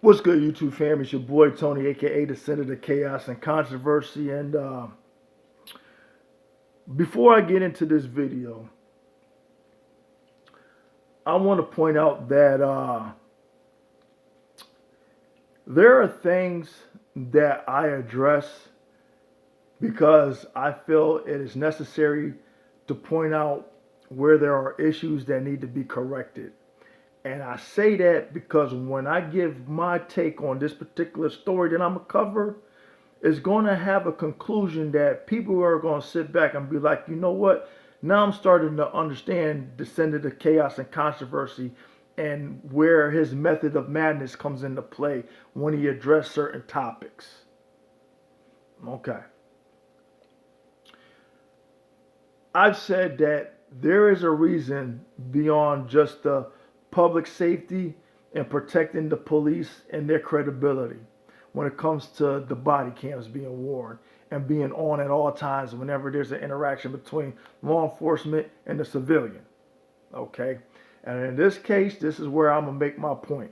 What's good, YouTube fam? It's your boy Tony, aka the Senator of Chaos and Controversy. And before I get into this video, I want to point out that there are things that I address because I feel it is necessary to point out where there are issues that need to be corrected. And I say that because when I give my take on this particular story that I'm going to cover, it's going to have a conclusion that people are going to sit back and be like, you know what? Now I'm starting to understand the Senator of Chaos and Controversy and where his method of madness comes into play when he addressed certain topics. Okay. I've said that there is a reason beyond just the public safety and protecting the police and their credibility when it comes to the body cams being worn and being on at all times whenever there's an interaction between law enforcement and the civilian. Okay? And in this case, this is where I'm going to make my point.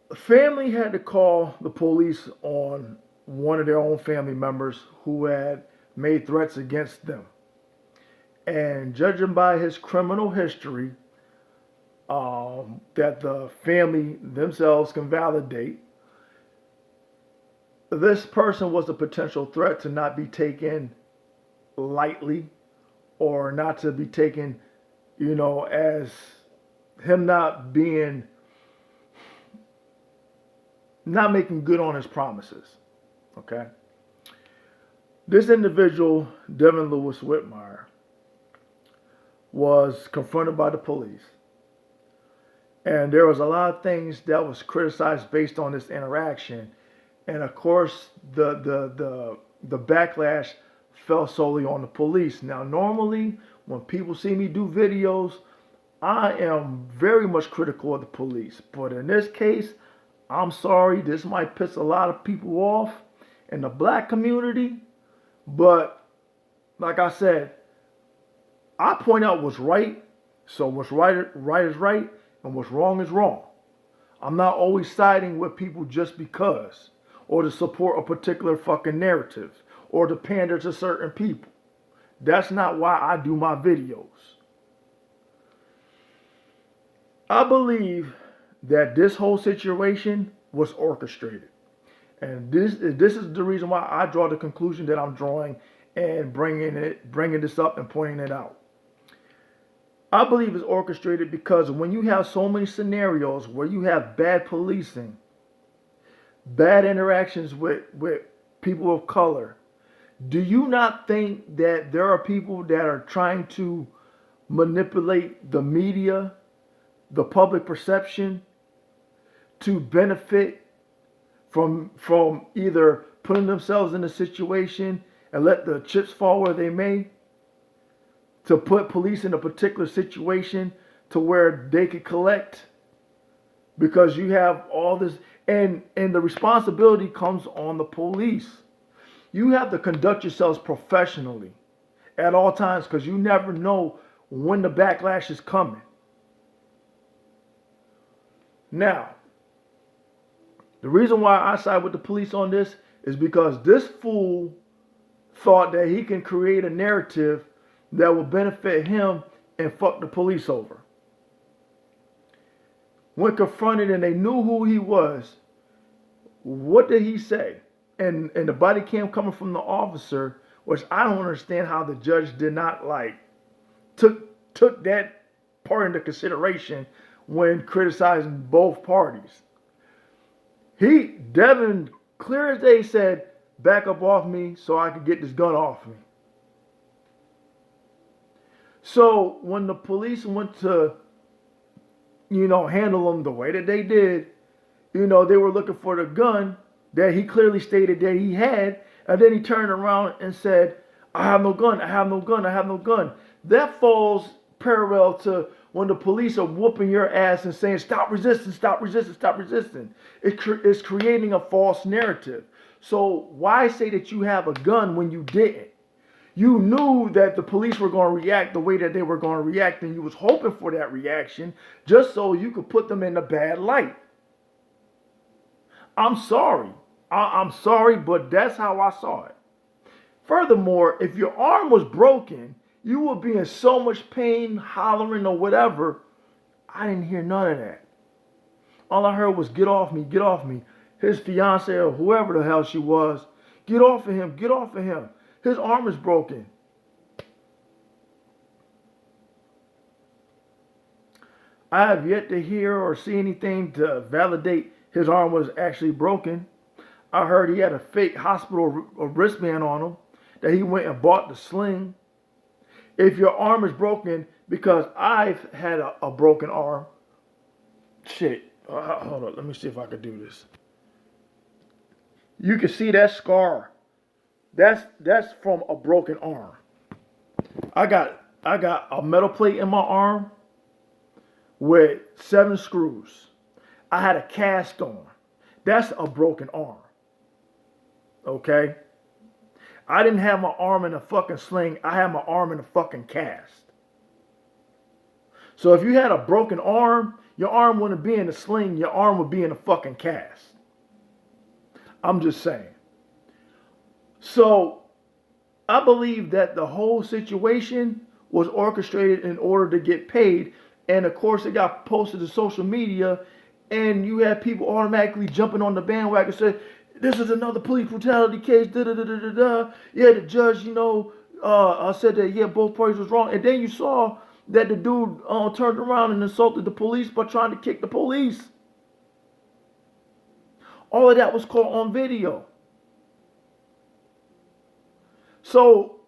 The family had to call the police on one of their own family members who had made threats against them. And judging by his criminal history, that the family themselves can validate, this person was a potential threat to not be taken lightly or not to be taken, as him not making good on his promises. Okay? This individual, Devon Whitmire, was confronted by the police. And there was a lot of things that was criticized based on this interaction. And of course, the backlash fell solely on the police. Now, normally, when people see me do videos, I am very much critical of the police. But in this case, I'm sorry, this might piss a lot of people off in the black community. But like I said, I point out what's right, so what's right is right, and what's wrong is wrong. I'm not always siding with people just because, or to support a particular fucking narrative, or to pander to certain people. That's not why I do my videos. I believe that this whole situation was orchestrated. And this is the reason why I draw the conclusion that I'm drawing and bringing this up and pointing it out. I believe it's orchestrated because when you have so many scenarios where you have bad policing, bad interactions with people of color, do you not think that there are people that are trying to manipulate the media, the public perception, to benefit from either putting themselves in a situation and let the chips fall where they may, to put police in a particular situation to where they could collect? Because you have all this, and the responsibility comes on the police. You have to conduct yourselves professionally at all times because you never know when the backlash is coming. Now, the reason why I side with the police on this is because this fool thought that he can create a narrative that will benefit him and fuck the police over. When confronted and they knew who he was, what did he say? And the body cam coming from the officer, which I don't understand how the judge did not took that part into consideration when criticizing both parties. Devon, clear as day, said, back up off me so I could get this gun off me. So when the police went to, handle him the way that they did, they were looking for the gun that he clearly stated that he had. And then he turned around and said, I have no gun, I have no gun, I have no gun. That falls parallel to when the police are whooping your ass and saying, stop resisting, stop resisting, stop resisting. It's creating a false narrative. So why say that you have a gun when you didn't? You knew that the police were going to react the way that they were going to react, and you was hoping for that reaction just so you could put them in a bad light. I'm sorry. I'm sorry, but that's how I saw it. Furthermore, if your arm was broken, you would be in so much pain, hollering or whatever. I didn't hear none of that. All I heard was, get off me, get off me. His fiance or whoever the hell she was, get off of him, get off of him. His arm is broken. I have yet to hear or see anything to validate his arm was actually broken. I heard he had a fake hospital wristband on him, that he went and bought the sling. If your arm is broken, because I've had a broken arm, shit, hold on, let me see if I can do this. You can see that scar. That's from a broken arm. I got a metal plate in my arm with 7 screws. I had a cast on. That's a broken arm. Okay? I didn't have my arm in a fucking sling. I had my arm in a fucking cast. So if you had a broken arm, your arm wouldn't be in a sling. Your arm would be in a fucking cast. I'm just saying. So I believe that the whole situation was orchestrated in order to get paid. And of course, it got posted to social media. And you had people automatically jumping on the bandwagon and say, this is another police brutality case, da-da-da-da-da-da. Yeah, the judge, said that, yeah, both parties was wrong. And then you saw that the dude turned around and insulted the police by trying to kick the police. All of that was caught on video. So,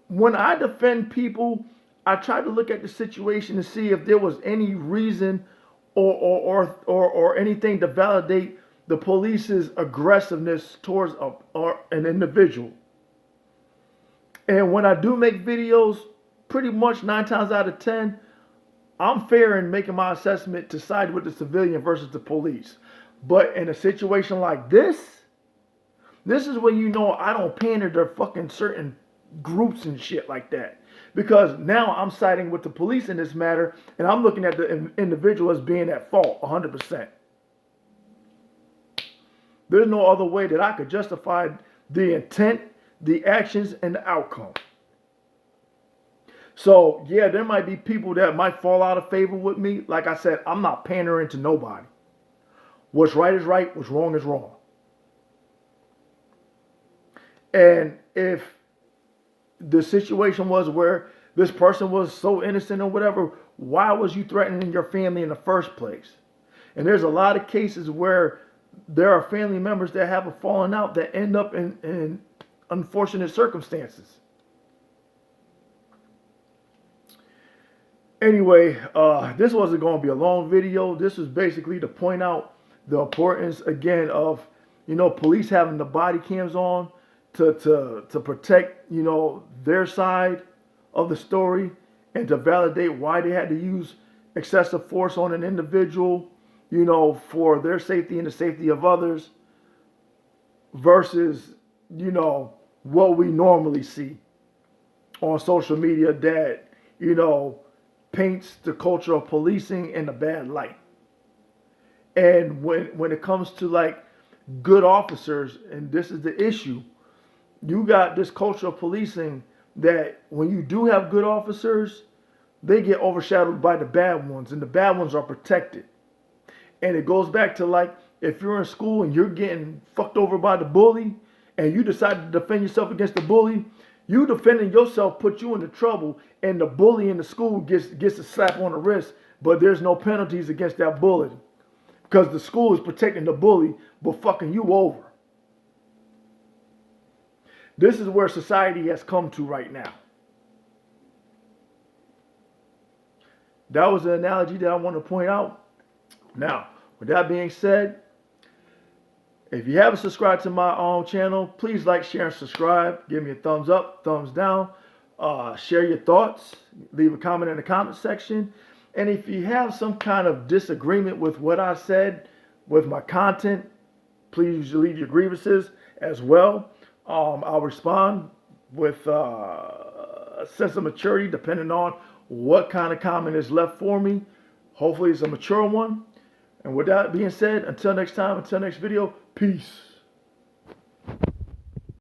when I defend people, I try to look at the situation to see if there was any reason or anything to validate the police's aggressiveness towards an individual. And when I do make videos, pretty much 9 times out of 10, I'm fair in making my assessment to side with the civilian versus the police. But in a situation like this is when you know I don't pander to fucking certain groups and shit like that. Because now I'm siding with the police in this matter, and I'm looking at the individual as being at fault 100%. There's no other way that I could justify the intent, the actions, and the outcome. So, yeah, there might be people that might fall out of favor with me. Like I said, I'm not pandering to nobody. What's right is right, what's wrong is wrong. And if the situation was where this person was so innocent or whatever, why was you threatening your family in the first place? And there's a lot of cases where there are family members that have a falling out that end up in unfortunate circumstances. Anyway, this wasn't going to be a long video. This was basically to point out the importance, again, of, police having the body cams on to protect, their side of the story and to validate why they had to use excessive force on an individual, for their safety and the safety of others versus, what we normally see on social media that, paints the culture of policing in a bad light. And when it comes to like good officers, and this is the issue, you got this culture of policing that when you do have good officers, they get overshadowed by the bad ones, and the bad ones are protected. And it goes back to like, if you're in school and you're getting fucked over by the bully, and you decide to defend yourself against the bully, you defending yourself put you into trouble, and the bully in the school gets a slap on the wrist, but there's no penalties against that bully because the school is protecting the bully but fucking you over. This is where society has come to right now. That was an analogy that I want to point out. Now, with that being said, if you haven't subscribed to my own channel, please like, share, and subscribe. Give me a thumbs up, thumbs down. Share your thoughts. Leave a comment in the comment section. And if you have some kind of disagreement with what I said, with my content, please leave your grievances as well. I'll respond with a sense of maturity, depending on what kind of comment is left for me. Hopefully it's a mature one. And with that being said, until next time, until next video, peace.